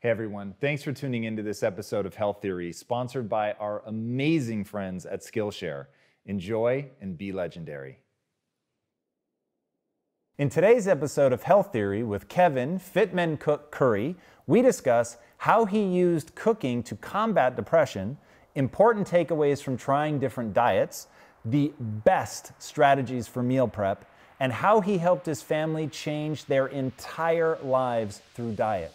Hey everyone, thanks for tuning into this episode of Health Theory, sponsored by our amazing friends at Skillshare. Enjoy and be legendary. In today's episode of Health Theory with Kevin Fit Men Cook Curry, we discuss how he used cooking to combat depression, important takeaways from trying different diets, the best strategies for meal prep, and how he helped his family change their entire lives through diet.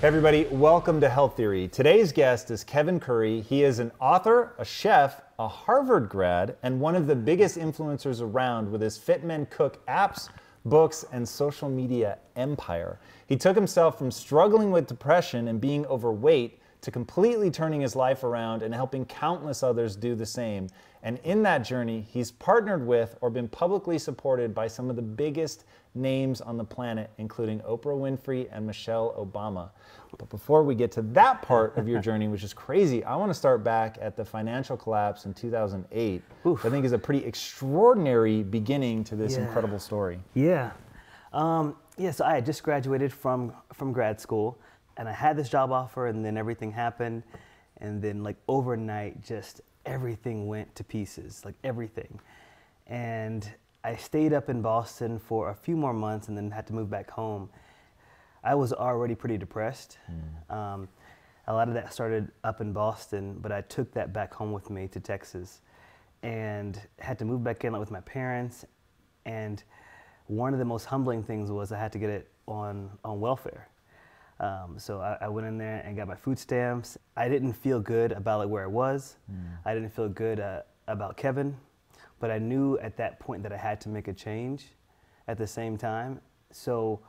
Hey everybody, welcome to Health Theory. Today's guest is Kevin Curry. He is an author, a chef, a Harvard grad, and one of the biggest influencers around with his Fit Men Cook apps, books, and social media empire. He took himself from struggling with depression and being overweight to completely turning his life around and helping countless others do the same. And in that journey, he's partnered with or been publicly supported by some of the biggest names on the planet, including Oprah Winfrey and Michelle Obama. But before we get to that part of your journey, which is crazy, I want to start back at the financial collapse in 2008, which I think is a pretty extraordinary beginning to this incredible story. So I had just graduated from grad school, and I had this job offer, and then everything happened, and then like overnight, just everything went to pieces, like everything. And I stayed up in Boston for a few more months and then had to move back home. I was already pretty depressed. A lot of that started up in Boston, but I took that back home with me to Texas and had to move back in with my parents. And one of the most humbling things was I had to get it on welfare. So I went in there and got my food stamps. I didn't feel good about like where I was. I didn't feel good about Kevin, but I knew at that point that I had to make a change at the same time. So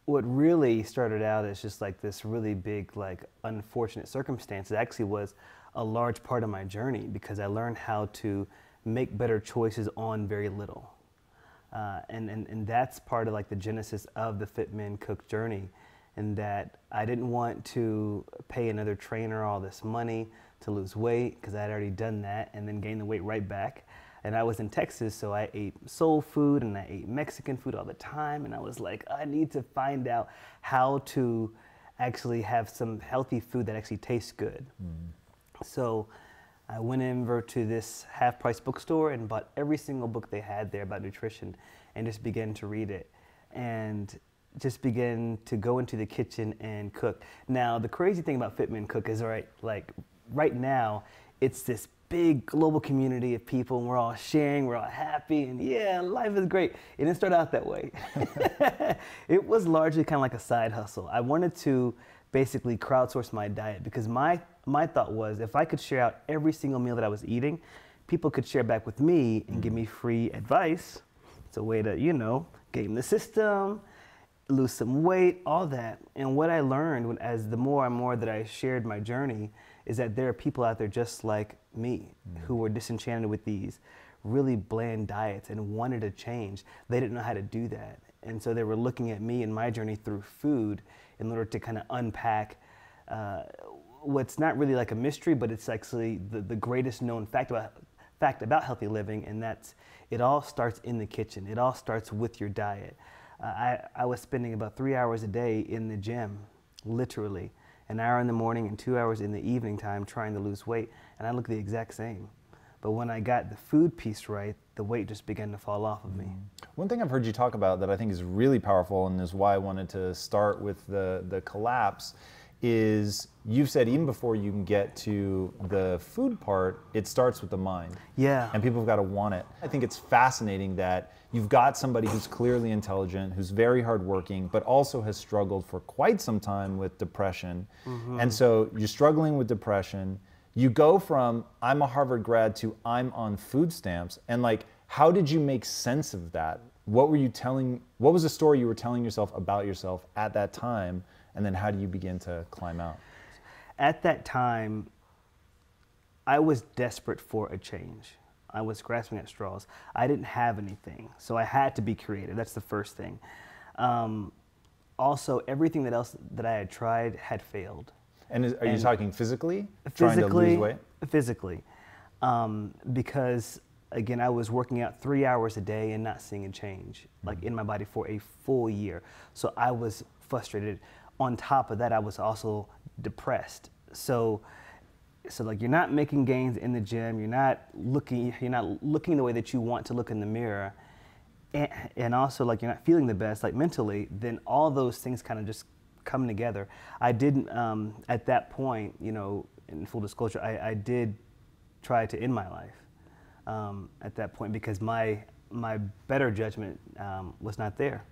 what really started out as just like this really big, like unfortunate circumstance, it actually was a large part of my journey because I learned how to make better choices on very little. And that's part of like the genesis of the Fit Men Cook journey. And that I didn't want to pay another trainer all this money to lose weight because I had already done that and then gained the weight right back. And I was in Texas, so I ate soul food and I ate Mexican food all the time. And I was like, I need to find out how to actually have some healthy food that actually tastes good. So I went over to this half-price bookstore and bought every single book they had there about nutrition and just began to read it. And just begin to go into the kitchen and cook. Now, the crazy thing about Fit Men Cook is, right now, it's this big global community of people, and we're all sharing, we're all happy, and yeah, life is great. It didn't start out that way. It was largely kind of like a side hustle. I wanted to basically crowdsource my diet because my thought was if I could share out every single meal that I was eating, people could share back with me and give me free advice. It's a way to, game the system, lose some weight, all that. And what I learned as the more and more that I shared my journey is that there are people out there just like me who were disenchanted with these really bland diets and wanted to change. They didn't know how to do that. And so they were looking at me and my journey through food in order to kind of unpack what's not really like a mystery, but it's actually the greatest known fact about healthy living, and that's it all starts in the kitchen. It all starts with your diet. I was spending about 3 hours a day in the gym, literally, an hour in the morning and 2 hours in the evening time trying to lose weight, and I look the exact same. But when I got the food piece right, the weight just began to fall off of me. One thing I've heard you talk about that I think is really powerful and is why I wanted to start with the collapse is you've said even before you can get to the food part, it starts with the mind. Yeah. And people have got to want it. I think it's fascinating that you've got somebody who's clearly intelligent, who's very hardworking, but also has struggled for quite some time with depression. And so you're struggling with depression. You go from I'm a Harvard grad to I'm on food stamps. And like, how did you make sense of that? What was the story you were telling yourself about yourself at that time? And then how do you begin to climb out? At that time, I was desperate for a change. I was grasping at straws. I didn't have anything, so I had to be creative. That's the first thing. Also, everything else that I had tried had failed. And are you talking physically? Trying to lose weight? Physically. Because again, I was working out 3 hours a day and not seeing a change, like in my body for a full year. So I was frustrated. On top of that, I was also depressed. So like you're not making gains in the gym, you're not looking the way that you want to look in the mirror, and also like you're not feeling the best, like mentally, then all those things kind of just come together. I didn't, at that point, you know, in full disclosure, I did try to end my life at that point because my better judgment was not there.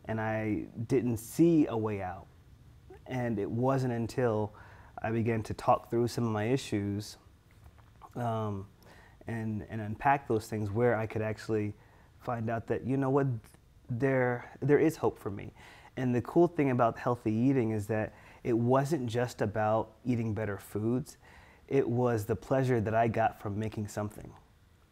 And I didn't see a way out. And it wasn't until I began to talk through some of my issues and unpack those things where I could actually find out that, you know what, there is hope for me. And the cool thing about healthy eating is that it wasn't just about eating better foods. It was the pleasure that I got from making something.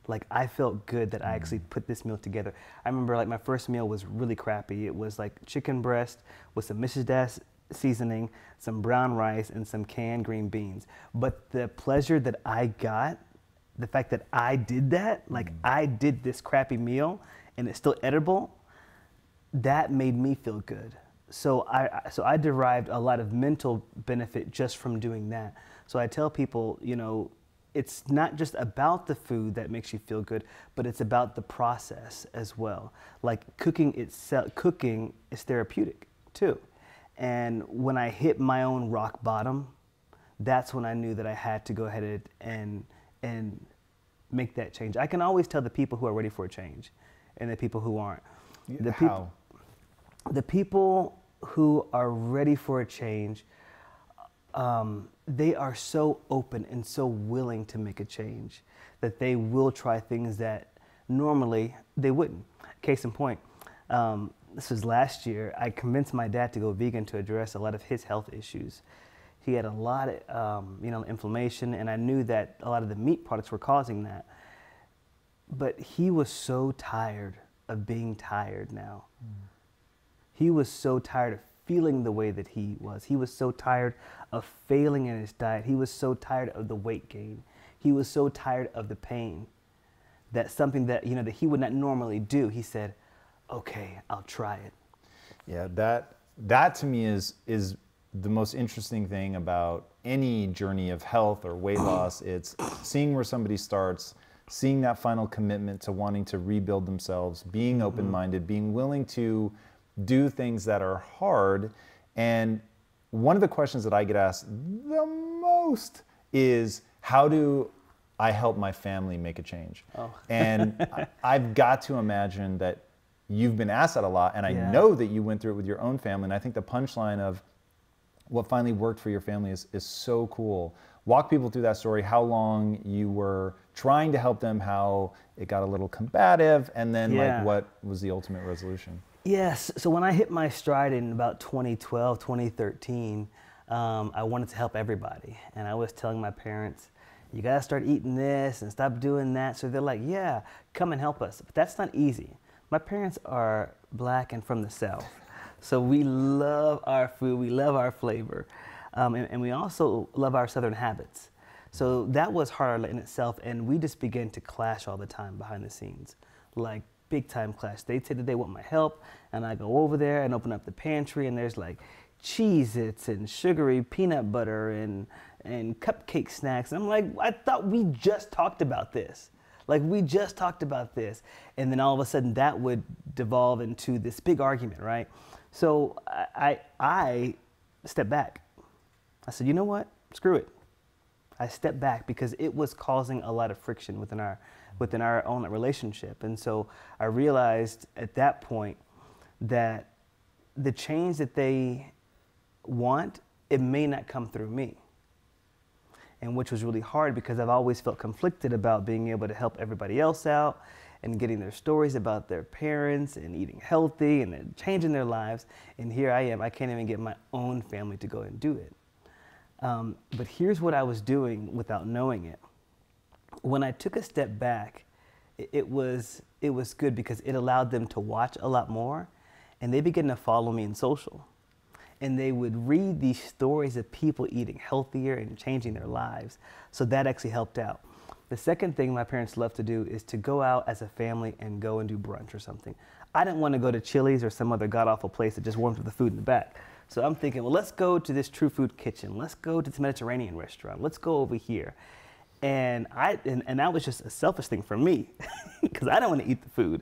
Like I felt good that I actually put this meal together. I remember like my first meal was really crappy. It was like chicken breast with some Mrs. Dash seasoning, some brown rice, and some canned green beans. But the pleasure that I got, the fact that I did that, like I did this crappy meal and it's still edible, that made me feel good. So I derived a lot of mental benefit just from doing that. So I tell people, you know, it's not just about the food that makes you feel good, but it's about the process as well. Like cooking itself, cooking is therapeutic too. And when I hit my own rock bottom, that's when I knew that I had to go ahead and make that change. I can always tell the people who are ready for a change and the people who aren't. How? The people who are ready for a change, they are so open and so willing to make a change that they will try things that normally they wouldn't. Case in point, this was last year, I convinced my dad to go vegan to address a lot of his health issues. He had a lot of inflammation, and I knew that a lot of the meat products were causing that. But he was so tired of being tired now. He was so tired of feeling the way that he was. He was so tired of failing in his diet. He was so tired of the weight gain. He was so tired of the pain that something that, you know, that he would not normally do, he said, okay, I'll try it. Yeah, that to me is the most interesting thing about any journey of health or weight loss. It's seeing where somebody starts, seeing that final commitment to wanting to rebuild themselves, being open-minded, being willing to do things that are hard. And one of the questions that I get asked the most is, how do I help my family make a change? Oh. And I've got to imagine that you've been asked that a lot, and I know that you went through it with your own family. And I think the punchline of what finally worked for your family is so cool. Walk people through that story, how long you were trying to help them, how it got a little combative, and then like what was the ultimate resolution? Yes, so when I hit my stride in about 2012, 2013, I wanted to help everybody. And I was telling my parents, you gotta start eating this and stop doing that. So they're like, yeah, come and help us. But that's not easy. My parents are Black and from the South. So we love our food, we love our flavor. And we also love our Southern habits. So that was hard in itself, and we just began to clash all the time behind the scenes. Like, big time clash. They say that they want my help, and I go over there and open up the pantry, and there's like Cheez-Its and sugary peanut butter and cupcake snacks. And I'm like, I thought we just talked about this. Like, we just talked about this. And then all of a sudden that would devolve into this big argument, right? So I stepped back. I said, you know what? Screw it. I stepped back because it was causing a lot of friction within our own relationship. And so I realized at that point that the change that they want, it may not come through me. And which was really hard because I've always felt conflicted about being able to help everybody else out and getting their stories about their parents and eating healthy and then changing their lives. And here I am, I can't even get my own family to go and do it. But here's what I was doing without knowing it. When I took a step back, it was good because it allowed them to watch a lot more, and they began to follow me in social. And they would read these stories of people eating healthier and changing their lives. So that actually helped out. The second thing my parents love to do is to go out as a family and go and do brunch or something. I didn't want to go to Chili's or some other god-awful place that just warms up the food in the back. So I'm thinking, well, let's go to this True Food Kitchen. Let's go to this Mediterranean restaurant. Let's go over here. And that was just a selfish thing for me because I don't want to eat the food.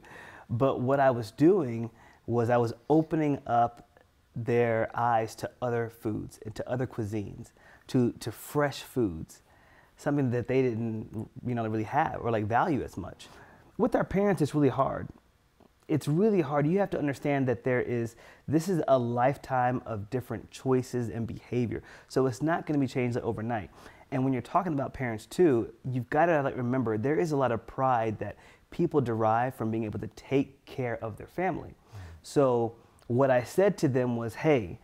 But what I was doing was I was opening up their eyes to other foods and to other cuisines, to fresh foods, something that they didn't, really have or like value as much. With our parents, it's really hard. It's really hard. You have to understand that this is a lifetime of different choices and behavior. So it's not going to be changed overnight. And when you're talking about parents too, you've got to remember there is a lot of pride that people derive from being able to take care of their family. So what I said to them was, hey,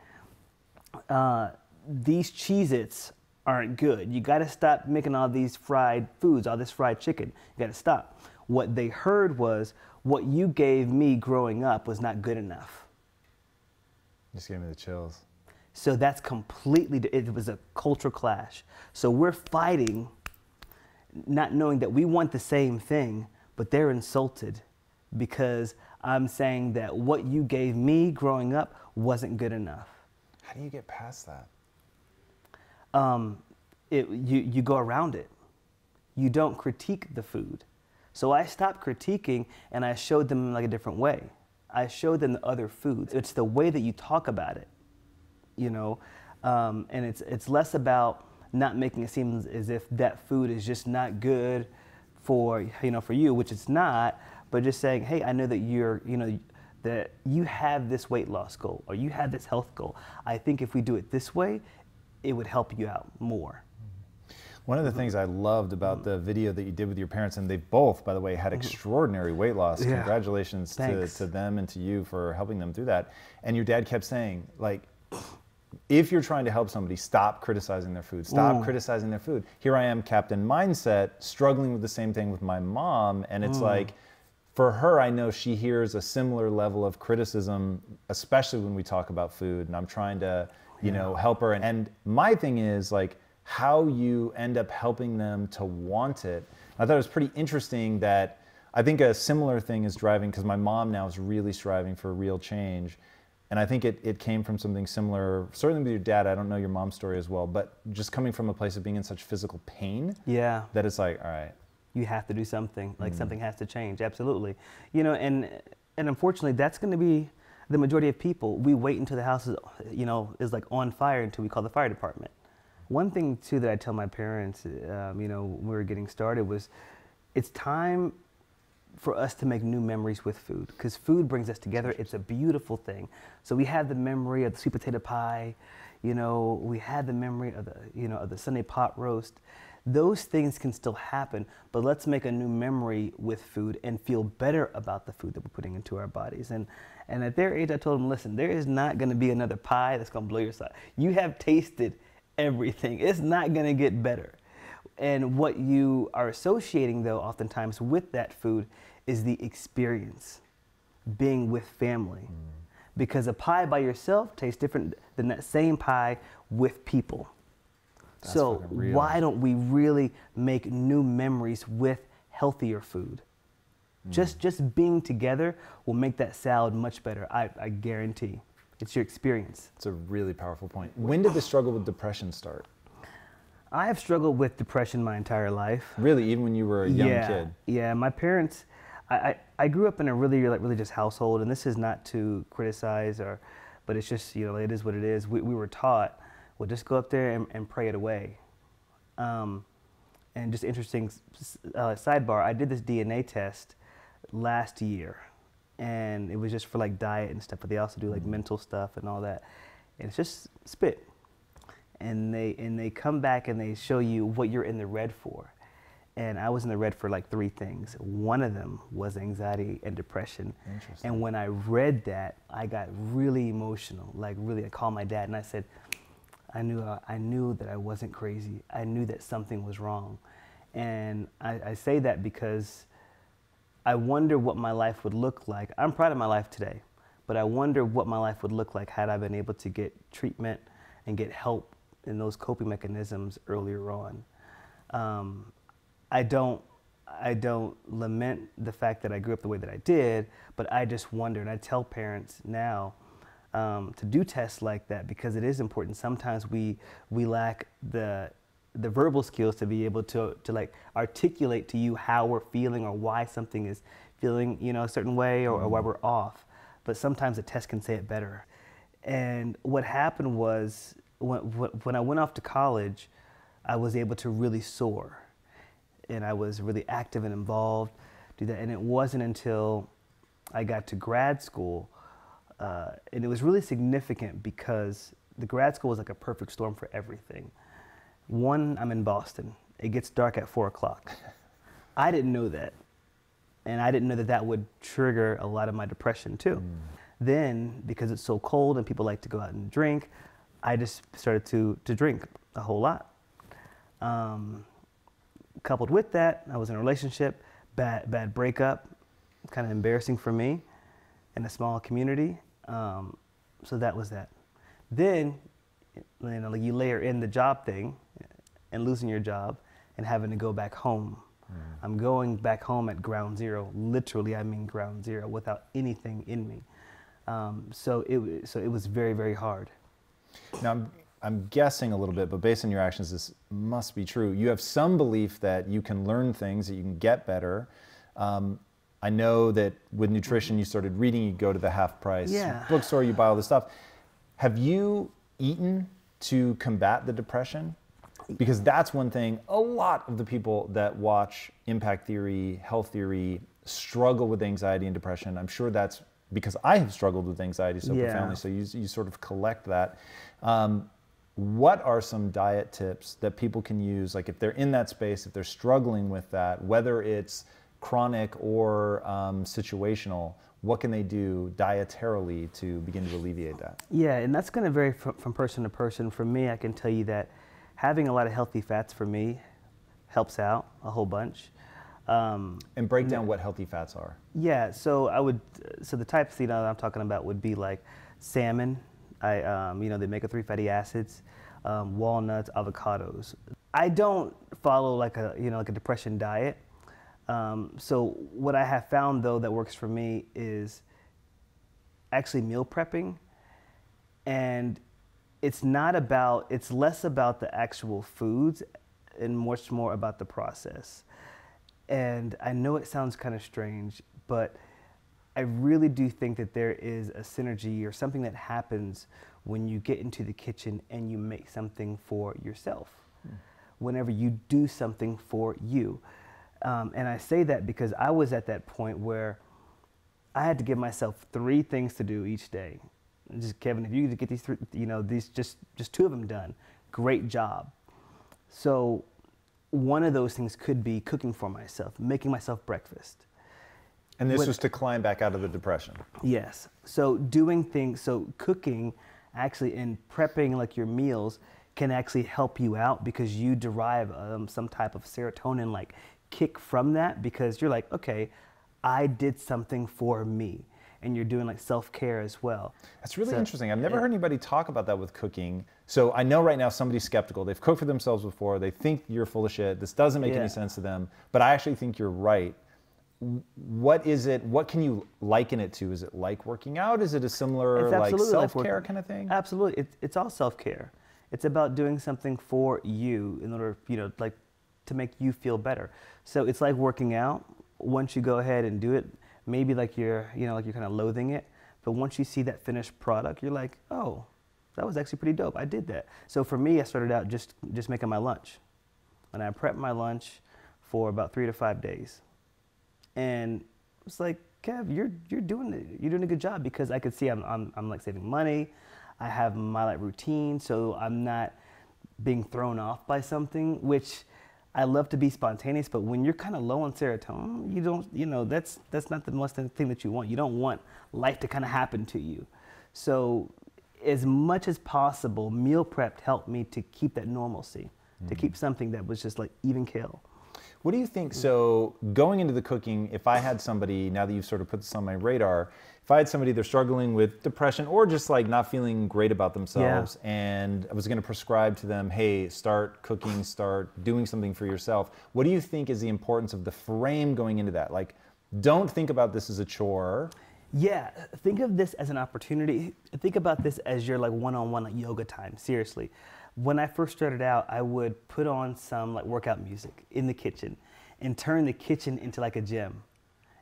these Cheez-Its aren't good. You got to stop making all these fried foods, all this fried chicken. You got to stop. What they heard was, what you gave me growing up was not good enough. Just gave me the chills. So that's it was a cultural clash. So we're fighting, not knowing that we want the same thing, but they're insulted because I'm saying that what you gave me growing up wasn't good enough. How do you get past that? You go around it. You don't critique the food. So I stopped critiquing and I showed them like a different way. I showed them the other foods. It's the way that you talk about it, and it's less about not making it seem as if that food is just not good for you, which it's not, but just saying, hey, I know that that you have this weight loss goal or you have this health goal. I think if we do it this way, it would help you out more. One of the things I loved about the video that you did with your parents, and they both, by the way, had extraordinary weight loss. Yeah. Congratulations to them and to you for helping them through that. And your dad kept saying, like, if you're trying to help somebody, stop criticizing their food. Stop criticizing their food. Here I am, Captain Mindset, struggling with the same thing with my mom. And it's like, for her, I know she hears a similar level of criticism, especially when we talk about food. And I'm trying to, help her. And my thing is, like, how you end up helping them to want it. I thought it was pretty interesting that I think a similar thing is driving, because my mom now is really striving for real change. And I think it came from something similar, certainly with your dad. I don't know your mom's story as well, but just coming from a place of being in such physical pain. Yeah. That it's like, all right. You have to do something, like something has to change, absolutely. And unfortunately, that's going to be the majority of people. We wait until the house is like on fire until we call the fire department. One thing too that I tell my parents, when we were getting started was, it's time for us to make new memories with food, because food brings us together. It's a beautiful thing. So we have the memory of the sweet potato pie, we had the memory of the Sunday pot roast. Those things can still happen, but let's make a new memory with food and feel better about the food that we're putting into our bodies. And at their age, I told them, listen, there is not going to be another pie that's going to blow your side. You have tasted everything. It's not going to get better. And what you are associating, though, oftentimes with that food is the experience, being with family. Because a pie by yourself tastes different than that same pie with people. That's so why don't we really make new memories with healthier food? Just being together will make that salad much better, I guarantee. It's your experience. It's a really powerful point. When did the struggle with depression start? I have struggled with depression my entire life. Really, even when you were a young kid? Yeah, my parents, I grew up in a really religious household, and this is not to criticize, but it's just, it is what it is. We were taught, well, just go up there and pray it away. And just interesting sidebar, I did this DNA test last year, and it was just for like diet and stuff, but they also do like mental stuff and all that. And it's just spit. And they come back and they show you what you're in the red for. And I was in the red for like 3 things. One of them was anxiety and depression. And when I read that, I got really emotional. Like really, I called my dad and I said, I knew that I wasn't crazy. I knew that something was wrong. And I say that because I wonder what my life would look like. I'm proud of my life today, but I wonder what my life would look like had I been able to get treatment and get help in those coping mechanisms earlier on. I don't lament the fact that I grew up the way that I did, but I just wonder, and I tell parents now to do tests like that because it is important. Sometimes we lack the verbal skills to be able to like articulate to you how we're feeling or why something is feeling, you know, a certain way, or why we're off. But sometimes a test can say it better. And what happened was when I went off to college, I was able to really soar. And I was really active and involved, do that. And it wasn't until I got to grad school, and it was really significant because the grad school was like a perfect storm for everything. One, I'm in Boston. It gets dark at 4 o'clock. I didn't know that. And I didn't know that that would trigger a lot of my depression too. Then, because it's so cold and people like to go out and drink, I just started to drink a whole lot. Coupled with that, I was in a relationship, bad breakup, kind of embarrassing for me in a small community. So that was that. Then, you know, like you layer in the job thing and losing your job and having to go back home. I'm going back home at ground zero. Literally, I mean ground zero, without anything in me. So it was very, very hard. Now, I'm guessing a little bit, but based on your actions, this must be true. You have some belief that you can learn things, that you can get better. I know that with nutrition, you started reading, you go to the half price bookstore, you buy all this stuff. Have you eaten to combat the depression? Because that's one thing, a lot of the people that watch Impact Theory, Health Theory, struggle with anxiety and depression. I'm sure that's because I have struggled with anxiety so profoundly, so you sort of collect that. What are some diet tips that people can use, like if they're in that space, if they're struggling with that, whether it's chronic or situational, what can they do dietarily to begin to alleviate that? Yeah, and that's going to vary from person to person. For me, I can tell you that having a lot of healthy fats for me helps out a whole bunch. And break down what healthy fats are. Yeah, so the types that I'm talking about would be like salmon, you know, the omega-3 fatty acids, walnuts, avocados. I don't follow like a depression diet. So what I have found though that works for me is actually meal prepping, and it's less about the actual foods and much more about the process. And I know it sounds kind of strange, but I really do think that there is a synergy or something that happens when you get into the kitchen and you make something for yourself. Whenever you do something for you. And I say that because I was at that point where I had to give myself 3 things to do each day. Just, Kevin, if you could get these 3, you know, these just 2 of them done, great job. So one of those things could be cooking for myself, making myself breakfast. And this was to climb back out of the depression. Yes. So doing things, so cooking actually and prepping like your meals can actually help you out because you derive some type of serotonin like kick from that because you're like, okay, I did something for me. And you're doing like self-care as well. That's really interesting. I've never heard anybody talk about that with cooking. So I know right now somebody's skeptical. They've cooked for themselves before. They think you're full of shit. This doesn't make any sense to them. But I actually think you're right. What is it? What can you liken it to? Is it like working out? Is it a similar like self-care kind of thing? Absolutely. It's all self-care. It's about doing something for you in order, you know, like to make you feel better. So it's like working out. Once you go ahead and do it, maybe like you're kind of loathing it, but once you see that finished product, you're like, oh, that was actually pretty dope. I did that. So for me, I started out just making my lunch, and I prepped my lunch for about 3 to 5 days, and it's like, Kev, you're doing a good job because I could see I'm like saving money. I have my like routine, so I'm not being thrown off by something, which I love to be spontaneous, but when you're kind of low on serotonin, you don't, you know, that's not the most thing that you want. You don't want life to kind of happen to you. So as much as possible, meal prep helped me to keep that normalcy, to keep something that was just like even kill. What do you think? So going into the cooking, if I had somebody, now that you've sort of put this on my radar, if I had somebody they're struggling with depression or just like not feeling great about themselves, and I was going to prescribe to them, hey, start cooking, start doing something for yourself. What do you think is the importance of the frame going into that? Like, don't think about this as a chore. Yeah, think of this as an opportunity. Think about this as your like one-on-one like yoga time, seriously. When I first started out, I would put on some like workout music in the kitchen and turn the kitchen into like a gym.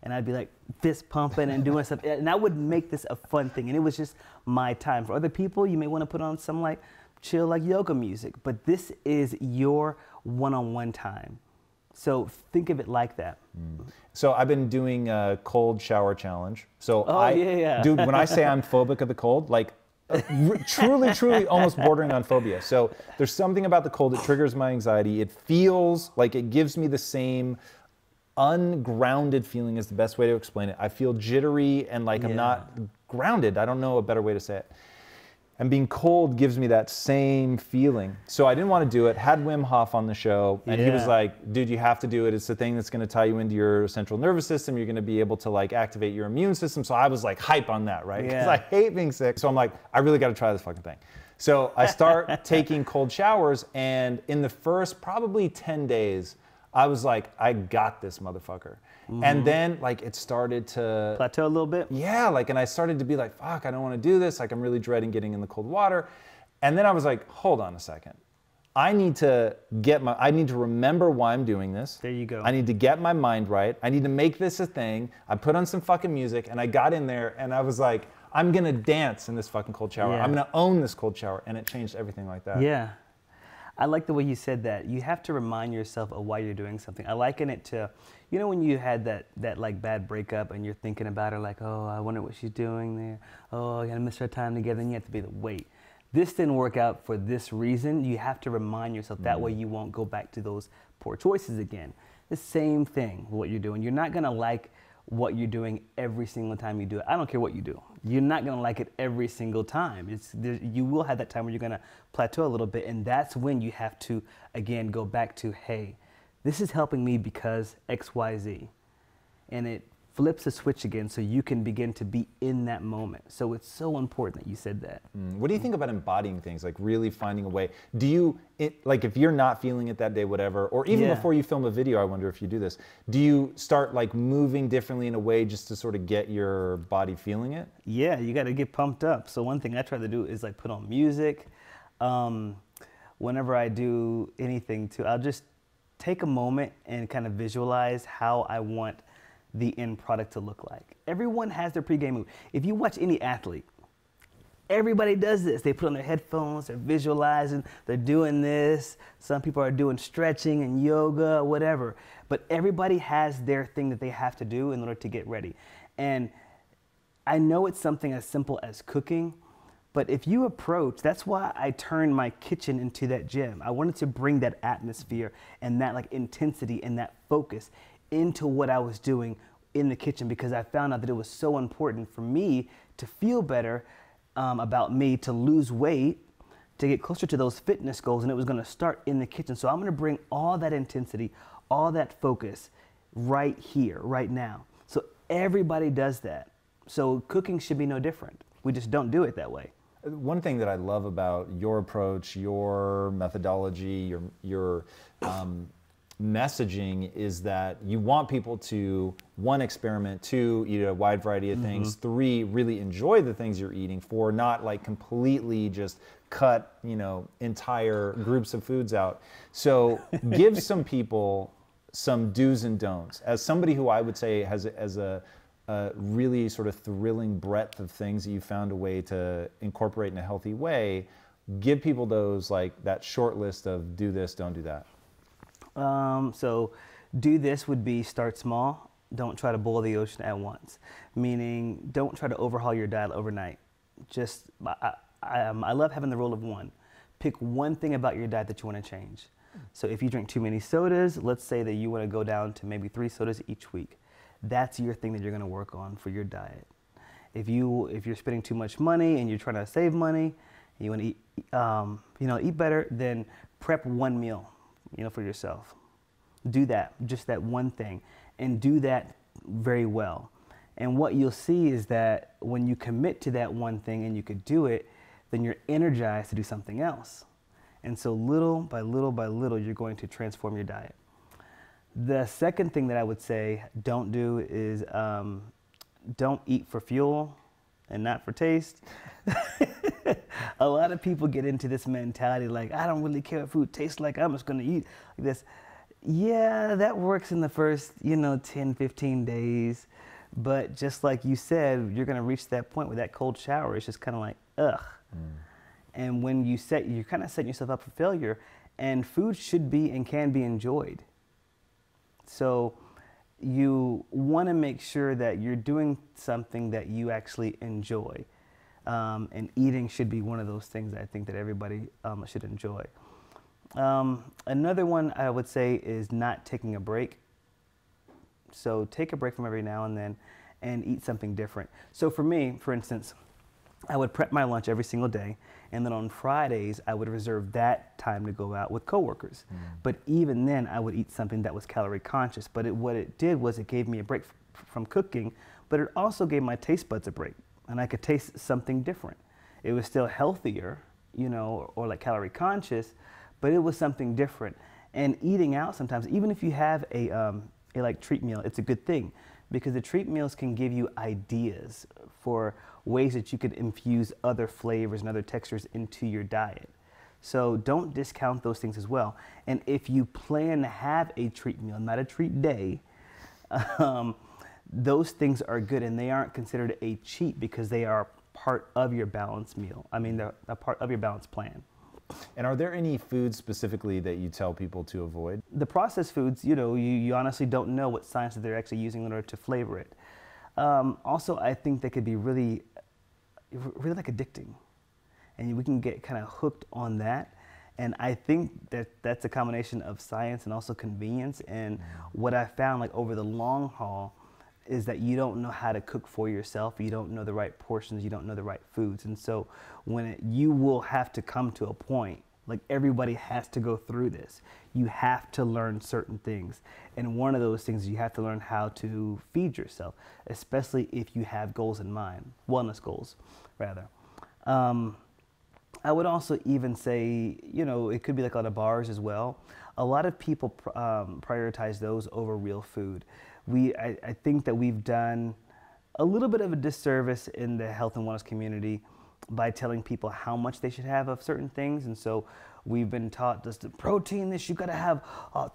And I'd be like fist pumping and doing stuff. And I would make this a fun thing. And it was just my time. For other people, you may want to put on some like chill like yoga music. But this is your one-on-one time. So think of it like that. So I've been doing a cold shower challenge. So yeah. Dude, when I say I'm phobic of the cold, like truly almost bordering on phobia. So there's something about the cold that triggers my anxiety. It feels like it gives me the same ungrounded feeling is the best way to explain it. I feel jittery and like I'm not grounded. I don't know a better way to say it. And being cold gives me that same feeling. So I didn't want to do it. Had Wim Hof on the show, and he was like, dude, you have to do it. It's the thing that's going to tie you into your central nervous system. You're going to be able to like activate your immune system. So I was like hype on that, right? Because I hate being sick. So I'm like, I really got to try this fucking thing. So I start taking cold showers, and in the first probably 10 days, I was like, I got this motherfucker. And then like it started to plateau a little bit. Yeah, like, and I started to be like, fuck, I don't want to do this. Like, I'm really dreading getting in the cold water. And then I was like, hold on a second. I need to remember why I'm doing this. There you go. I need to get my mind right. I need to make this a thing. I put on some fucking music and I got in there and I was like, I'm gonna dance in this fucking cold shower. I'm gonna own this cold shower. And it changed everything like that. Yeah. I like the way you said that. You have to remind yourself of why you're doing something. I liken it to, you know, when you had that like bad breakup and you're thinking about her like, oh, I wonder what she's doing there. Oh, I gotta miss our time together. And you have to be like, wait, this didn't work out for this reason. You have to remind yourself that way you won't go back to those poor choices again. The same thing, what you're doing. You're not gonna like what you're doing every single time you do it. I don't care what you do. You're not gonna like it every single time. You will have that time where you're gonna plateau a little bit, and that's when you have to, again, go back to, hey, this is helping me because X, Y, Z. And it flips a switch again so you can begin to be in that moment. So it's so important that you said that. What do you think about embodying things, like really finding a way? Do you, like if you're not feeling it that day, whatever, or even before you film a video, I wonder if you do this, do you start like moving differently in a way just to sort of get your body feeling it? Yeah, you gotta get pumped up. So one thing I try to do is like put on music. Whenever I do anything too, I'll just take a moment and kind of visualize how I want the end product to look like. Everyone has their pregame move. If you watch any athlete, everybody does this. They put on their headphones, they're visualizing, they're doing this. Some people are doing stretching and yoga, whatever. But everybody has their thing that they have to do in order to get ready. And I know it's something as simple as cooking, but if you approach, that's why I turned my kitchen into that gym. I wanted to bring that atmosphere and that like intensity and that focus into what I was doing in the kitchen, because I found out that it was so important for me to feel better about me, to lose weight, to get closer to those fitness goals, and it was gonna start in the kitchen. So I'm gonna bring all that intensity, all that focus right here, right now. So everybody does that. So cooking should be no different. We just don't do it that way. One thing that I love about your approach, your methodology, your messaging is that you want people to, 1, experiment, 2, eat a wide variety of things, 3, really enjoy the things you're eating, 4, not like completely just cut, you know, entire groups of foods out. So give some people some do's and don'ts. As somebody who I would say has a really sort of thrilling breadth of things that you found a way to incorporate in a healthy way, give people those, like that short list of do this, don't do that. So do this would be start small. Don't try to boil the ocean at once. Meaning don't try to overhaul your diet overnight. Just, I love having the rule of 1. Pick one thing about your diet that you want to change. So if you drink too many sodas, let's say that you want to go down to maybe 3 sodas each week. That's your thing that you're going to work on for your diet. If you're spending too much money and you're trying to save money, and you want to eat, eat better, then prep 1 meal, for yourself. Do that, just that one thing, and do that very well. And what you'll see is that when you commit to that one thing and you could do it, then you're energized to do something else. And so little by little by little, you're going to transform your diet. The second thing that I would say don't do is don't eat for fuel and not for taste. A lot of people get into this mentality like, I don't really care what food tastes like, I'm just gonna eat like this. Yeah, that works in the first, 10, 15 days. But just like you said, you're gonna reach that point where that cold shower is just kind of like, ugh. And when you're kind of setting yourself up for failure, and food should be and can be enjoyed. So you want to make sure that you're doing something that you actually enjoy. And eating should be one of those things that I think that everybody should enjoy. Another one I would say is not taking a break. So take a break from every now and then and eat something different. So for me, for instance, I would prep my lunch every single day, and then on Fridays, I would reserve that time to go out with coworkers. But even then, I would eat something that was calorie conscious. But what it did was it gave me a break from cooking, but it also gave my taste buds a break, and I could taste something different. It was still healthier, or like calorie conscious, but it was something different. And eating out sometimes, even if you have a like treat meal, it's a good thing, because the treat meals can give you ideas for ways that you could infuse other flavors and other textures into your diet. So don't discount those things as well. And if you plan to have a treat meal, not a treat day, those things are good, and they aren't considered a cheat because they are part of your balanced meal. I mean, they're a part of your balanced plan. And are there any foods specifically that you tell people to avoid? The processed foods, you honestly don't know what science that they're actually using in order to flavor it. Also, I think they could be really like addicting, and we can get kind of hooked on that. And I think that that's a combination of science and also convenience. And what I found, like over the long haul, is that you don't know how to cook for yourself. You don't know the right portions. You don't know the right foods. And so you will have to come to a point, like everybody has to go through this. You have to learn certain things. And one of those things is you have to learn how to feed yourself, especially if you have goals in mind, wellness goals, rather. I would also even say, it could be like a lot of bars as well. A lot of people prioritize those over real food. I think that we've done a little bit of a disservice in the health and wellness community by telling people how much they should have of certain things. And so we've been taught just the protein, you got to have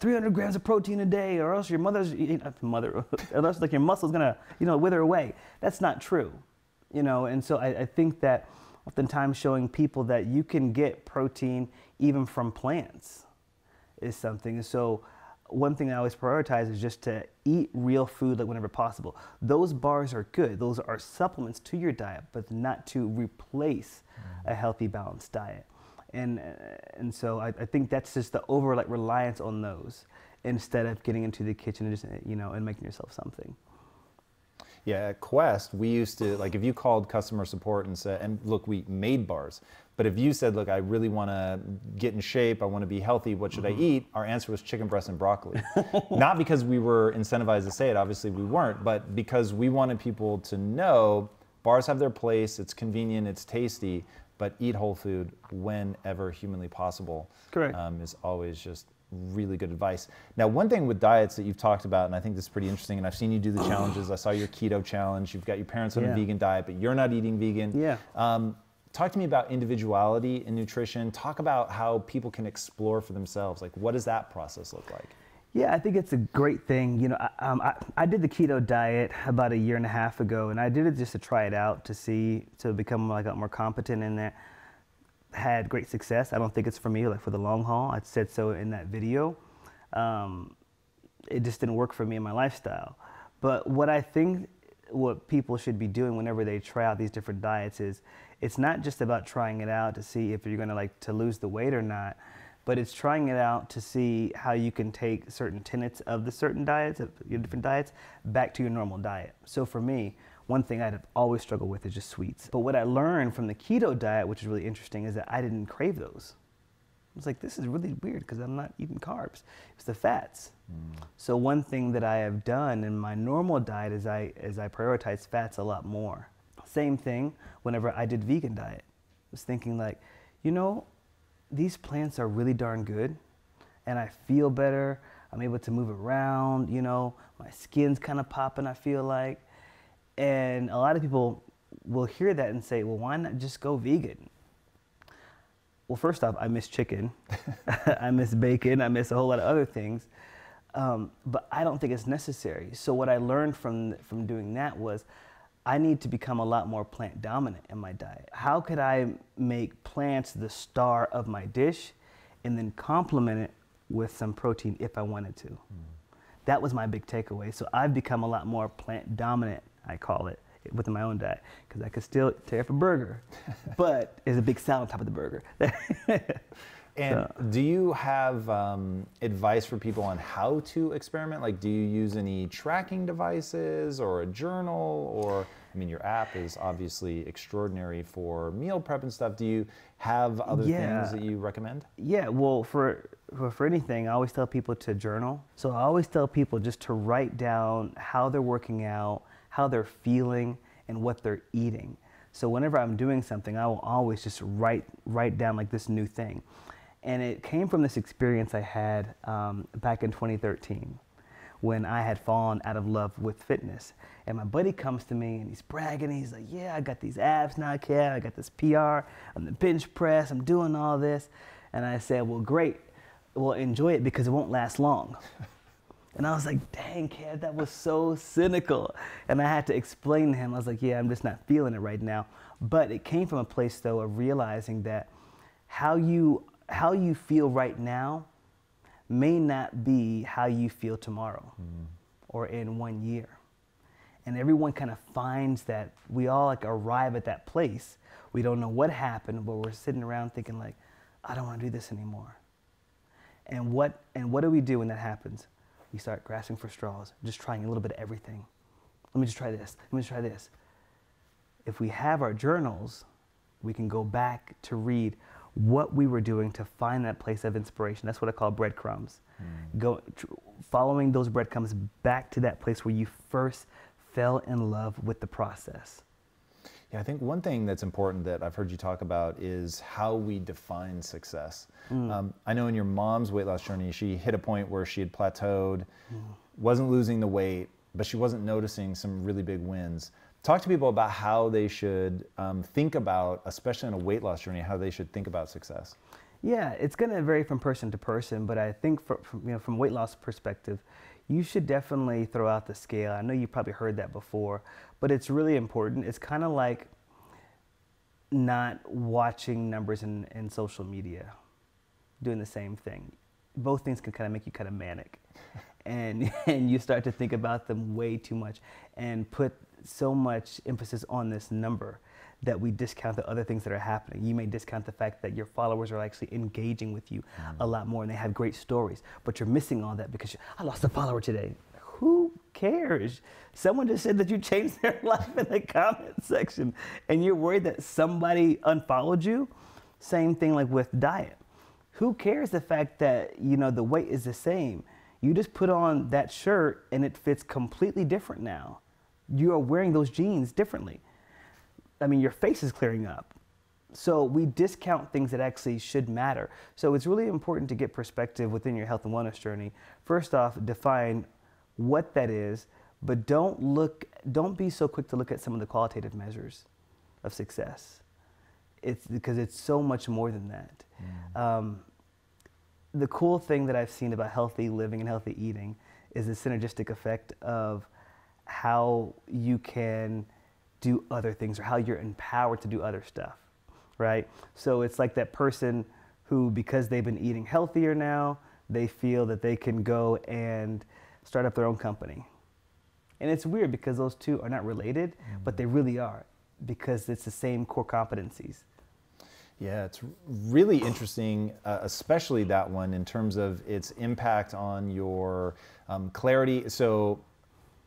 300 grams of protein a day, or else your unless like your muscle's gonna, wither away. That's not true, And so I think that oftentimes showing people that you can get protein even from plants is something. And so one thing I always prioritize is just to eat real food like whenever possible. Those bars are good. Those are supplements to your diet, but not to replace a healthy, balanced diet. And so I think that's just the over reliance on those instead of getting into the kitchen and just, and making yourself something. Yeah, at Quest, we used to, if you called customer support and said, and look, we made bars, but if you said, look, I really want to get in shape, I want to be healthy, what should I eat? Our answer was chicken breast and broccoli. Not because we were incentivized to say it, obviously we weren't, but because we wanted people to know bars have their place, it's convenient, it's tasty, but eat whole food whenever humanly possible. Correct. Is always just really good advice. Now, one thing with diets that you've talked about, and I think this is pretty interesting, and I've seen you do the challenges. I saw your keto challenge. You've got your parents on a vegan diet, but you're not eating vegan. Yeah. Talk to me about individuality in nutrition. Talk about how people can explore for themselves. What does that process look like? Yeah, I think it's a great thing. I did the keto diet about 1.5 years ago, and I did it just to try it out to become more competent in it. Had great success. I don't think it's for me, for the long haul. I said so in that video. It just didn't work for me in my lifestyle. But what people should be doing whenever they try out these different diets is, it's not just about trying it out to see if you're gonna to lose the weight or not, but it's trying it out to see how you can take certain tenets of the certain diets, of your different diets, back to your normal diet. So for me, one thing I'd always struggled with is just sweets. But what I learned from the keto diet, which is really interesting, is that I didn't crave those. was like, this is really weird because I'm not eating carbs. It's the fats. So one thing that I have done in my normal diet is I prioritize fats a lot more. Same thing whenever I did vegan diet. I was thinking like, you know, these plants are really darn good and I feel better. I'm able to move around, you know, my skin's kind of popping, I feel like. And a lot of people will hear that and say, well, why not just go vegan? Well, first off, I miss chicken. I miss bacon. I miss a whole lot of other things. But I don't think it's necessary. So what I learned from doing that was I need to become a lot more plant dominant in my diet. How could I make plants the star of my dish and then complement it with some protein if I wanted to? That was my big takeaway. So I've become a lot more plant dominant, I call it, within my own diet, because I could still tear up a burger, but there's a big salad on top of the burger. And do you have advice for people on how to experiment? Like, do you use any tracking devices or a journal? Or, I mean, your app is obviously extraordinary for meal prep and stuff. Do you have other things that you recommend? Yeah, well, for anything, I always tell people to journal. So I always tell people just to write down how they're working out, how they're feeling, and what they're eating. So whenever I'm doing something, I will always just write down like this new thing. And it came from this experience I had back in 2013 when I had fallen out of love with fitness. And my buddy comes to me and he's bragging. He's like, yeah, I got these abs now, Kev. I got this PR on the bench press. I'm doing all this. And I said, well, great. Well, enjoy it because it won't last long. And I was like, dang, Kev, that was so cynical. And I had to explain to him. I was like, yeah, I'm just not feeling it right now. But it came from a place, though, of realizing that how you feel right now may not be how you feel tomorrow or in 1 year. And everyone kind of finds that we all like arrive at that place. We don't know what happened, but we're sitting around thinking like, I don't want to do this anymore. And what do we do when that happens? We start grasping for straws, just trying a little bit of everything. Let me just try this. Let me just try this. If we have our journals, we can go back to read what we were doing to find that place of inspiration. That's what I call breadcrumbs. Following those breadcrumbs back to that place where you first fell in love with the process. Yeah, I think one thing that's important that I've heard you talk about is how we define success. I know in your mom's weight loss journey, she hit a point where she had plateaued, wasn't losing the weight, but she wasn't noticing some really big wins. Talk to people about how they should think about, especially in a weight loss journey, how they should think about success. Yeah, it's going to vary from person to person, but I think from weight loss perspective, you should definitely throw out the scale. I know you probably heard that before, but it's really important. It's kind of like not watching numbers in social media, doing the same thing. Both things can kind of make you kind of manic. And you start to think about them way too much and put so much emphasis on this number that we discount the other things that are happening. You may discount the fact that your followers are actually engaging with you a lot more and they have great stories, but you're missing all that because I lost a follower today. Who cares? Someone just said that you changed their life in the comment section and you're worried that somebody unfollowed you. Same thing like with diet. Who cares the fact that, you know, the weight is the same? You just put on that shirt and it fits completely different now. You are wearing those jeans differently. I mean, your face is clearing up. So we discount things that actually should matter. So it's really important to get perspective within your health and wellness journey. First off, define what that is, but don't be so quick to look at some of the qualitative measures of success. It's because it's so much more than that. The cool thing that I've seen about healthy living and healthy eating is the synergistic effect of how you can do other things or how you're empowered to do other stuff, right? So it's like that person who, because they've been eating healthier now, they feel that they can go and start up their own company. And it's weird because those two are not related, but they really are because it's the same core competencies. Yeah, it's really interesting, especially that one in terms of its impact on your clarity. So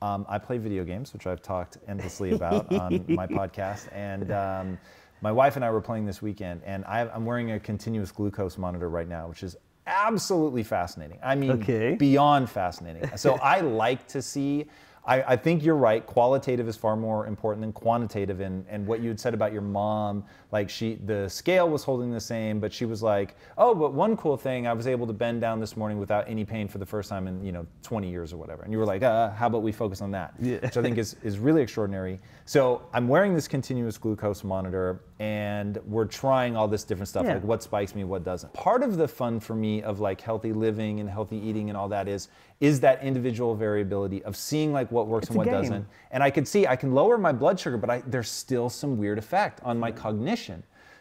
I play video games, which I've talked endlessly about on my podcast, and My wife and I were playing this weekend, and I'm wearing a continuous glucose monitor right now, which is absolutely fascinating. I mean, beyond fascinating. So I like to see, I think you're right, qualitative is far more important than quantitative, and what you had said about your mom, like the scale was holding the same, but she was like, oh, but one cool thing, I was able to bend down this morning without any pain for the first time in 20 years or whatever. And you were like, how about we focus on that? Yeah. Which I think is really extraordinary. So I'm wearing this continuous glucose monitor, and we're trying all this different stuff, like what spikes me, what doesn't. Part of the fun for me of like healthy living and healthy eating and all that is that individual variability of seeing like what works and what doesn't. And I can lower my blood sugar, but there's still some weird effect on my cognition.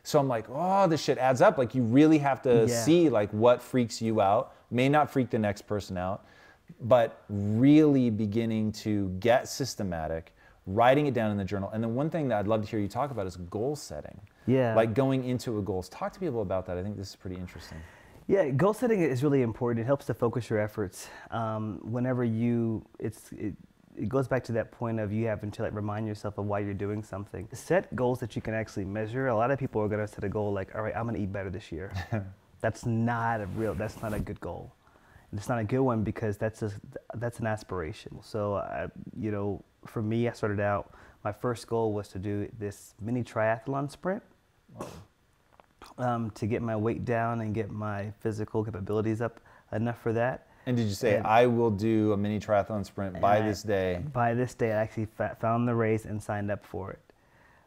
So I'm like, oh, this shit adds up. Like you really have to see like what freaks you out, may not freak the next person out, but really beginning to get systematic, writing it down in the journal. And then one thing that I'd love to hear you talk about is goal setting. Yeah. Like going into a goals. Talk to people about that. I think this is pretty interesting. Yeah, goal setting is really important. It helps to focus your efforts. Whenever it goes back to that point of you having to like remind yourself of why you're doing something. Set goals that you can actually measure. A lot of people are gonna set a goal like, all right, I'm gonna eat better this year. That's not a good goal. And it's not a good one because that's an aspiration. So, for me, I started out, my first goal was to do this mini triathlon sprint. To get my weight down and get my physical capabilities up enough for that. And did you say, I will do a mini triathlon sprint by this day? By this day, I actually found the race and signed up for it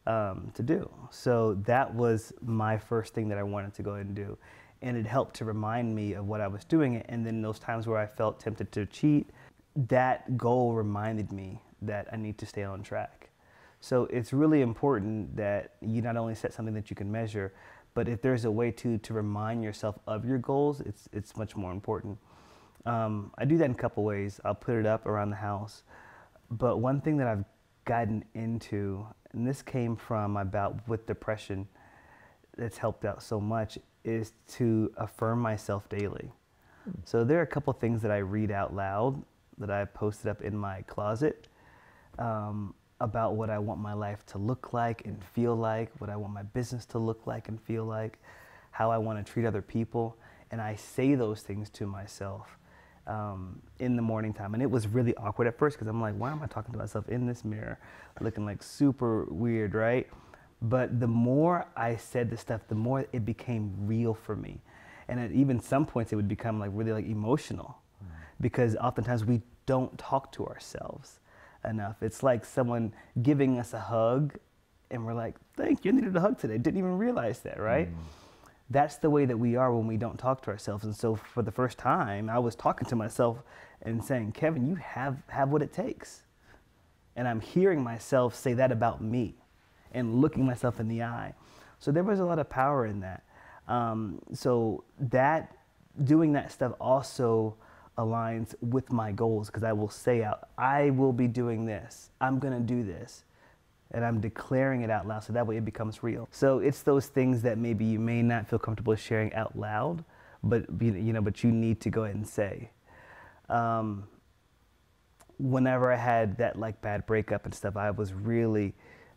to do. So that was my first thing that I wanted to go ahead and do. And it helped to remind me of what I was doing. And then those times where I felt tempted to cheat, that goal reminded me that I need to stay on track. So it's really important that you not only set something that you can measure, but if there's a way to remind yourself of your goals, it's much more important. I do that in a couple ways. I'll put it up around the house. But one thing that I've gotten into, and this came from my bout with depression that's helped out so much, is to affirm myself daily. So there are a couple things that I read out loud that I posted up in my closet about what I want my life to look like and feel like, what I want my business to look like and feel like, how I want to treat other people. And I say those things to myself in the morning time. And it was really awkward at first because I'm like, why am I talking to myself in this mirror looking like super weird, right? But the more I said this stuff, the more it became real for me. And at even some points it would become like really like emotional because oftentimes we don't talk to ourselves enough. It's like someone giving us a hug and we're like, thank you, I needed a hug today. Didn't even realize that, right? That's the way that we are when we don't talk to ourselves. And so for the first time, I was talking to myself and saying, Kevin, you have what it takes. And I'm hearing myself say that about me and looking myself in the eye. So there was a lot of power in that. So that doing that stuff also aligns with my goals because I will say out, I will be doing this. I'm gonna do this. And I'm declaring it out loud so that way it becomes real. So it's those things that maybe you may not feel comfortable sharing out loud, but but you need to go ahead and say. Whenever I had that like bad breakup and stuff, I really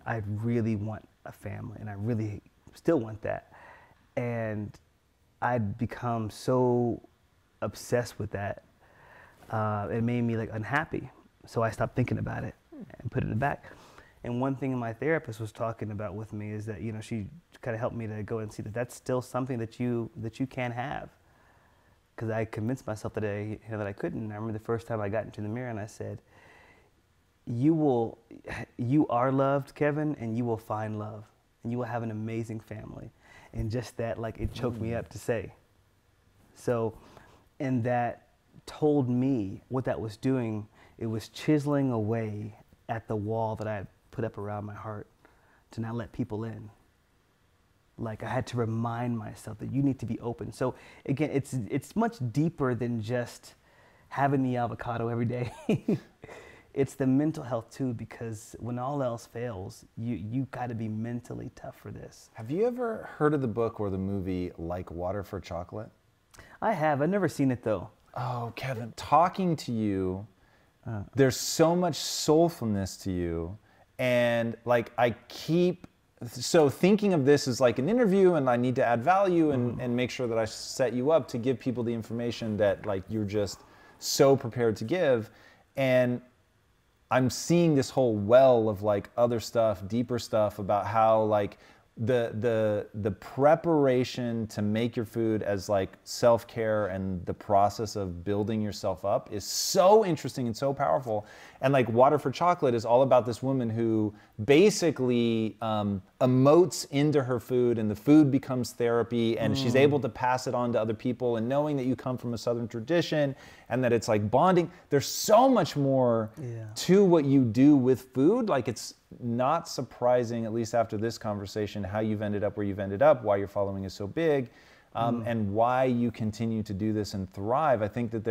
want a family and I really still want that. And I'd become so obsessed with that. It made me like unhappy. So I stopped thinking about it and put it in the back. And one thing my therapist was talking about with me is that, she kind of helped me to go and see that that's still something that you can have. Because I convinced myself that I couldn't. And I remember the first time I got into the mirror and I said, you are loved, Kevin, and you will find love. And you will have an amazing family. And just that, like, it choked me up to say. So, and that told me what that was doing. It was chiseling away at the wall that I had put up around my heart to not let people in. Like I had to remind myself that you need to be open. So again, it's much deeper than just having the avocado every day. It's the mental health too, because when all else fails, you got to be mentally tough for this. Have you ever heard of the book or the movie Like Water for Chocolate? I have. I've never seen it though. Oh, Kevin, talking to you, there's so much soulfulness to you. And like I keep so thinking of this as like an interview, and I need to add value and make sure that I set you up to give people the information that like you're just so prepared to give. And I'm seeing this whole well of like other stuff, deeper stuff about how like the preparation to make your food as like self-care and the process of building yourself up is so interesting and so powerful. And like Water for Chocolate is all about this woman who basically emotes into her food, and the food becomes therapy, and she's able to pass it on to other people. And knowing that you come from a Southern tradition and that it's like bonding, there's so much more to what you do with food. Like, it's not surprising, at least after this conversation, how you've ended up where you've ended up, why your following is so big, and why you continue to do this and thrive. I think that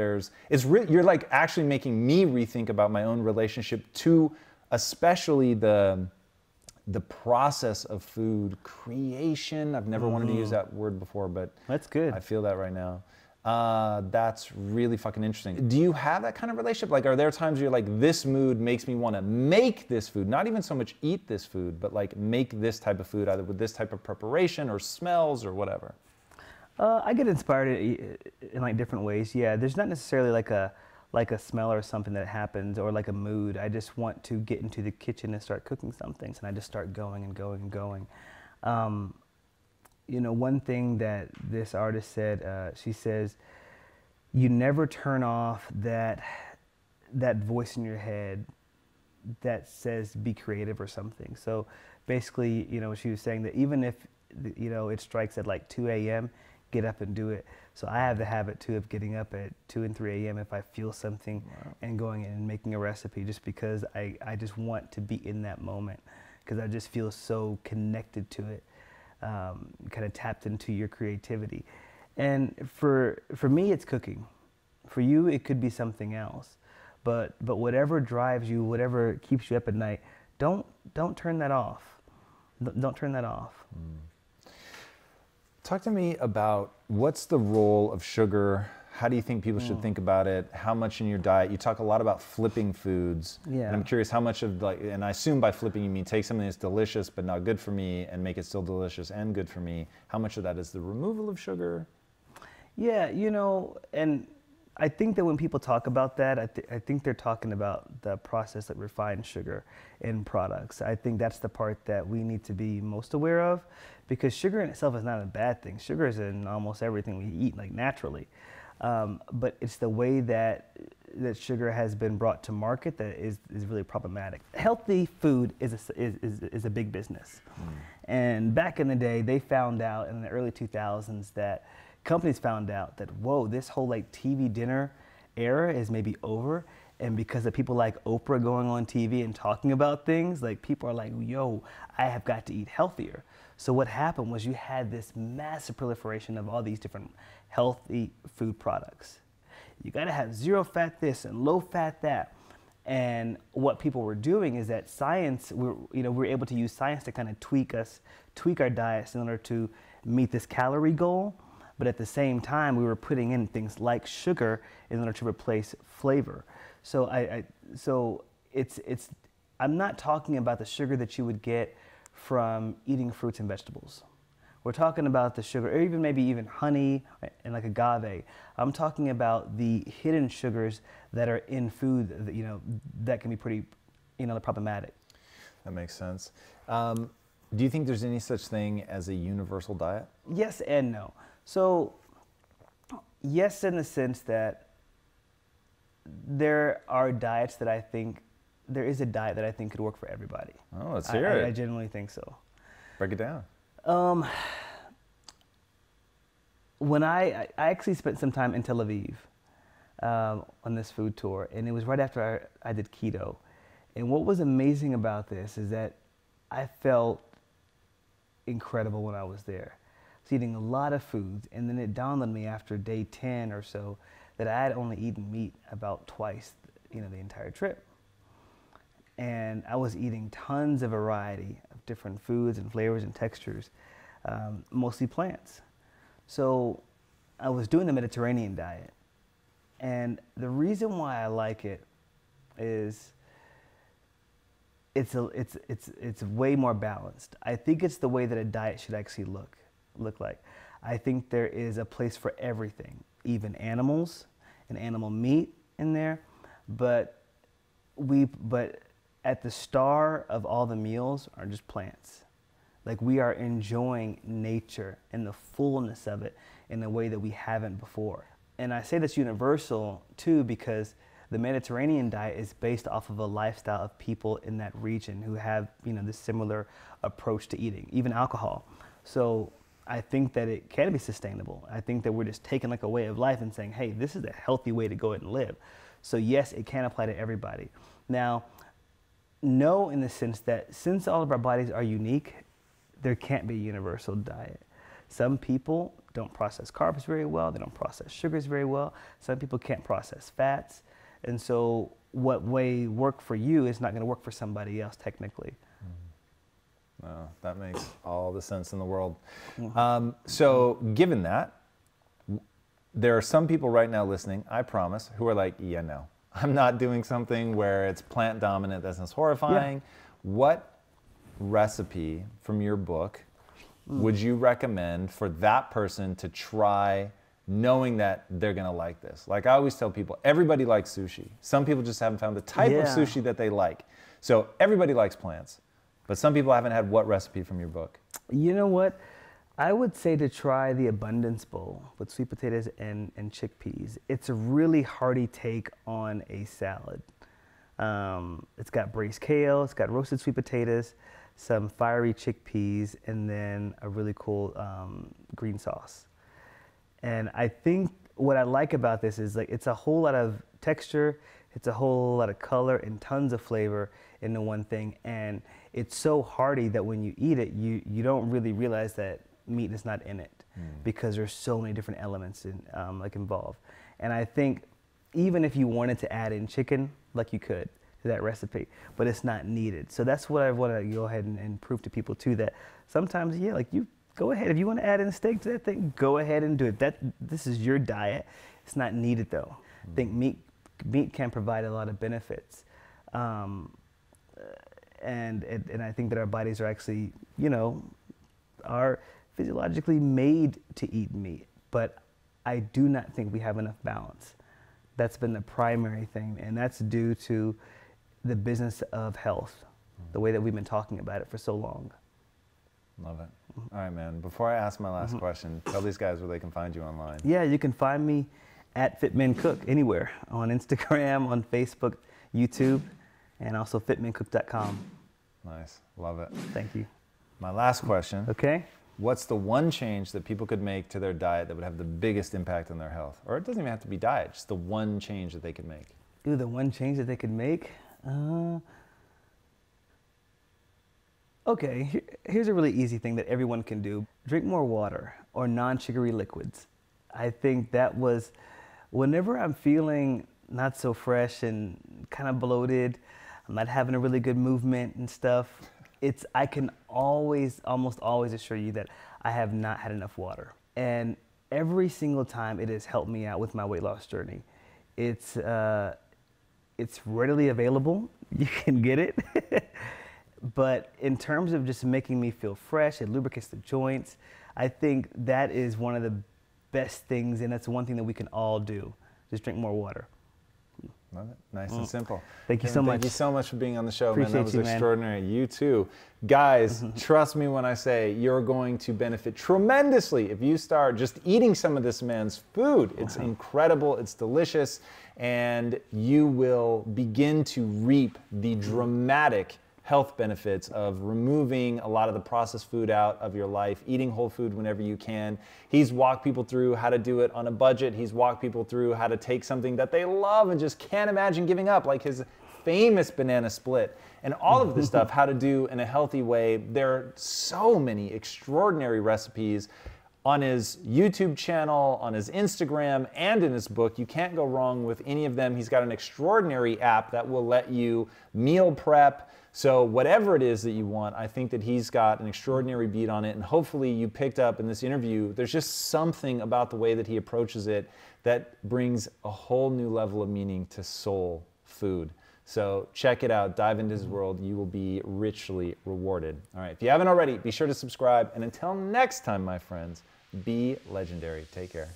you're like actually making me rethink about my own relationship to especially the process of food creation. I've never wanted to use that word before, but that's good. I feel that right now. That's really fucking interesting. Do you have that kind of relationship? Like, are there times you're like, this mood makes me want to make this food, not even so much eat this food, but like make this type of food, either with this type of preparation or smells or whatever? I get inspired in like different ways. Yeah, there's not necessarily like a smell or something that happens, or like a mood. I just want to get into the kitchen and start cooking some things, and I just start going and going and going. You know, one thing that this artist said, she says, you never turn off that voice in your head that says be creative or something. So basically, you know, she was saying that even if, you know, it strikes at like 2 a.m., get up and do it. So I have the habit too of getting up at 2 and 3 a.m. if I feel something, and going in and making a recipe, just because I just want to be in that moment, because I just feel so connected to it. Kind of tapped into your creativity. And for me, it's cooking. For you, it could be something else. But whatever drives you, whatever keeps you up at night, don't turn that off. Don't turn that off. Talk to me about what's the role of sugar. How do you think people should think about it? How much in your diet? You talk a lot about flipping foods. Yeah. And I'm curious how much of, like, and I assume by flipping you mean take something that's delicious but not good for me and make it still delicious and good for me. How much of that is the removal of sugar? Yeah, you know, and I think that when people talk about that, I think they're talking about the process that refines sugar in products. I think that's the part that we need to be most aware of, because sugar in itself is not a bad thing. Sugar is in almost everything we eat, like naturally. But it's the way that sugar has been brought to market that is really problematic. Healthy food is a big business. And back in the day, they found out in the early 2000s that companies found out that, whoa, this whole like TV dinner era is maybe over. And because of people like Oprah going on TV and talking about things, like people are like, yo, I have got to eat healthier. So what happened was you had this massive proliferation of all these different healthy food products. You gotta have zero fat this and low fat that. And what people were doing is that science, we're able to use science to kind of tweak our diets in order to meet this calorie goal. But at the same time, we were putting in things like sugar in order to replace flavor. So I'm not talking about the sugar that you would get from eating fruits and vegetables. We're talking about the sugar, or maybe even honey and like agave. I'm talking about the hidden sugars that are in food that, that can be pretty, problematic. That makes sense. Do you think there's any such thing as a universal diet? Yes and no. So, yes, in the sense that there are diets that I think, there is a diet that I think could work for everybody. Oh, let's hear it. I genuinely think so. Break it down. When I actually spent some time in Tel Aviv on this food tour, and it was right after I did keto. And what was amazing about this is that I felt incredible when I was there. I was eating a lot of foods, and then it dawned on me after day 10 or so that I had only eaten meat about twice, the entire trip. And I was eating tons of variety of different foods and flavors and textures, mostly plants. So I was doing the Mediterranean diet. And the reason why I like it is it's way more balanced. I think it's the way that a diet should actually look like. I think there is a place for everything, even animals and animal meat in there, but at the star of all the meals are just plants. Like, we are enjoying nature and the fullness of it in a way that we haven't before. And I say that's universal too, because the Mediterranean diet is based off of a lifestyle of people in that region who have, this similar approach to eating, even alcohol. So I think that it can be sustainable. I think that we're just taking like a way of life and saying, hey, this is a healthy way to go ahead and live. So yes, it can apply to everybody. Now, no, in the sense that since all of our bodies are unique, there can't be a universal diet. Some people don't process carbs very well. They don't process sugars very well. Some people can't process fats. And so what way work for you is not going to work for somebody else technically. No, that makes all the sense in the world. Mm-hmm. So given that, there are some people right now listening, I promise, who are like, yeah, no, I'm not doing something where it's plant dominant. That sounds horrifying. Yeah. What recipe from your book would you recommend for that person to try, knowing that they're gonna like this? Like I always tell people, everybody likes sushi. Some people just haven't found the type of sushi that they like. So everybody likes plants, but some people haven't had what recipe from your book? You know what? I would say to try the abundance bowl with sweet potatoes and chickpeas. It's a really hearty take on a salad. It's got braised kale, it's got roasted sweet potatoes, some fiery chickpeas, and then a really cool green sauce. And I think what I like about this is like it's a whole lot of texture, it's a whole lot of color and tons of flavor into one thing. And it's so hearty that when you eat it, you don't really realize that meat is not in it because there's so many different elements involved. And I think even if you wanted to add in chicken, like you could to that recipe, but it's not needed. So that's what I want to go ahead and prove to people too, that sometimes, yeah, like you go ahead. If you want to add in a steak to that thing, go ahead and do it. This is your diet. It's not needed though. I think meat can provide a lot of benefits. And I think that our bodies are actually, are physiologically made to eat meat, but I do not think we have enough balance. That's been the primary thing, and that's due to the business of health, the way that we've been talking about it for so long. Love it. All right, man. Before I ask my last question, tell these guys where they can find you online. Yeah, you can find me at Fit Men Cook anywhere, on Instagram, on Facebook, YouTube, and also fitmencook.com. Nice. Love it. Thank you. My last question. Okay. What's the one change that people could make to their diet that would have the biggest impact on their health? Or it doesn't even have to be diet, just the one change that they could make. Ooh, the one change that they could make? Okay, here's a really easy thing that everyone can do. Drink more water or non-sugary liquids. I think that was, whenever I'm feeling not so fresh and kind of bloated, I'm not having a really good movement and stuff, I can almost always assure you that I have not had enough water. And every single time it has helped me out with my weight loss journey. It's readily available, you can get it. But in terms of just making me feel fresh, it lubricates the joints. I think that is one of the best things, and that's one thing that we can all do. Just drink more water. Love it. Nice and simple. Thank you so much. Thank you so much for being on the show, Appreciate man. That was you, man. extraordinary. You too. Guys, trust me when I say you're going to benefit tremendously if you start just eating some of this man's food. It's incredible. It's delicious. And you will begin to reap the dramatic health benefits of removing a lot of the processed food out of your life, eating whole food whenever you can. He's walked people through how to do it on a budget. He's walked people through how to take something that they love and just can't imagine giving up, like his famous banana split, and all of this stuff, how to do in a healthy way. There are so many extraordinary recipes on his YouTube channel, on his Instagram, and in his book. You can't go wrong with any of them. He's got an extraordinary app that will let you meal prep. So whatever it is that you want, I think that he's got an extraordinary beat on it. And hopefully you picked up in this interview, there's just something about the way that he approaches it that brings a whole new level of meaning to soul food. So check it out, dive into his world. You will be richly rewarded. All right, if you haven't already, be sure to subscribe. And until next time, my friends, be legendary. Take care.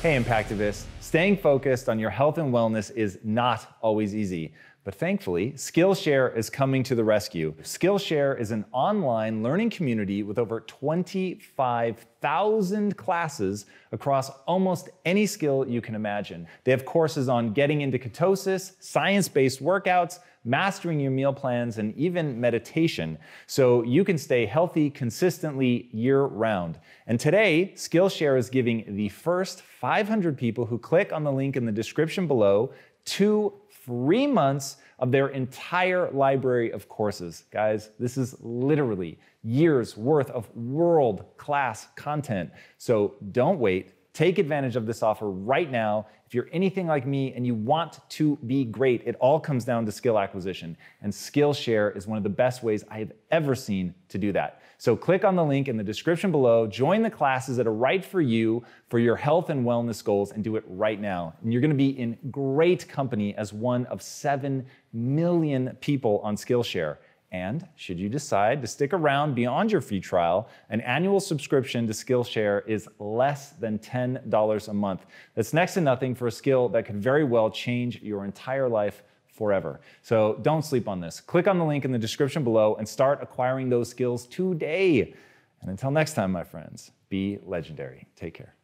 Hey, Impactivists. Staying focused on your health and wellness is not always easy. But thankfully, Skillshare is coming to the rescue. Skillshare is an online learning community with over 25,000 classes across almost any skill you can imagine. They have courses on getting into ketosis, science-based workouts, mastering your meal plans, and even meditation, so you can stay healthy consistently year-round. And today, Skillshare is giving the first 500 people who click on the link in the description below 2 free months of their entire library of courses. Guys, this is literally years worth of world-class content. So don't wait. Take advantage of this offer right now. If you're anything like me and you want to be great, it all comes down to skill acquisition. And Skillshare is one of the best ways I have ever seen to do that. So click on the link in the description below, join the classes that are right for you for your health and wellness goals, and do it right now. And you're gonna be in great company as one of 7 million people on Skillshare. And should you decide to stick around beyond your free trial, an annual subscription to Skillshare is less than $10 a month. That's next to nothing for a skill that could very well change your entire life forever. So don't sleep on this. Click on the link in the description below and start acquiring those skills today. And until next time, my friends, be legendary. Take care.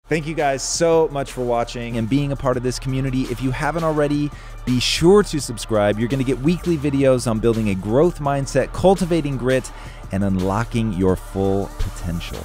Thank you guys so much for watching and being a part of this community. If you haven't already, be sure to subscribe. You're going to get weekly videos on building a growth mindset, cultivating grit, and unlocking your full potential.